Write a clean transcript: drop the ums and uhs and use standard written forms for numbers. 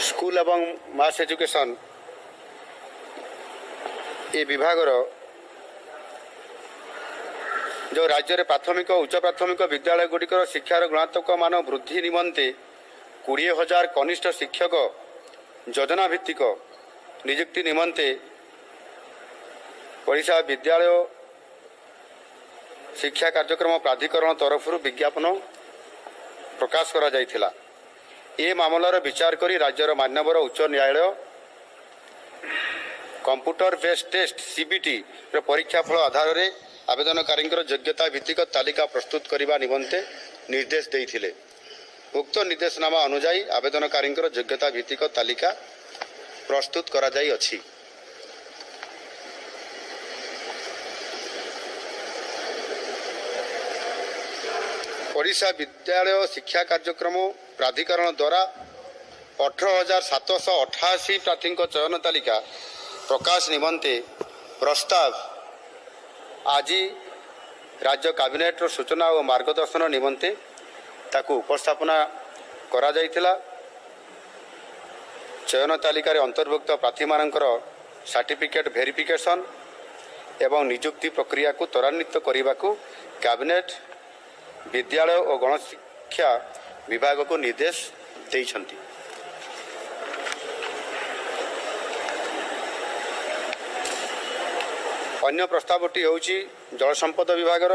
School एवं मास education ये विभागर जो राज्य में प्राथमिक और उच्च प्राथमिक विद्यालय गुड़िकर शिक्षार गुणात्मक मान वृद्धि निमंते 20,000 कनिष्ठ शिक्षक योजना भित्तिक नियुक्ति निमंते ओडिशा विद्यालय शिक्षा कार्यक्रम प्राधिकरण तरफ विज्ञापन प्रकाश करा जायथिला। ए मामलार विचार करी राज्यर मान्यवर उच्च न्यायालय कंप्यूटर बेस्ड टेस्ट सीबीटी परीक्षा फल आधार में आवेदनकारी योग्यता भित्तिक तालिका प्रस्तुत करने निमंते निर्देश देइथिले। उक्त निर्देशनामा अनुसार आवेदनकारी योग्यता भित्तिक तालिका प्रस्तुत करा जाई अछि। ओडिशा विद्यालय शिक्षा कार्यक्रम प्राधिकरण द्वारा 18,788 प्रार्थी चयन तालिका प्रकाश निमंते प्रस्ताव आज राज्य कैबिनेट सूचना और मार्गदर्शन निमंते ताकू उपस्थापना करा जायथिला। चयन तालिका अंतर्भुक्त प्रार्थी मानकर सर्टिफिकेट वेरिफिकेशन एवं नियुक्ति प्रक्रिया को त्वरान्वित करने को कैबिनेट विद्यालय और गणशिक्षा विभाग को निर्देश देइछंती। अन्य प्रस्तावटी होउची जल संपद विभागर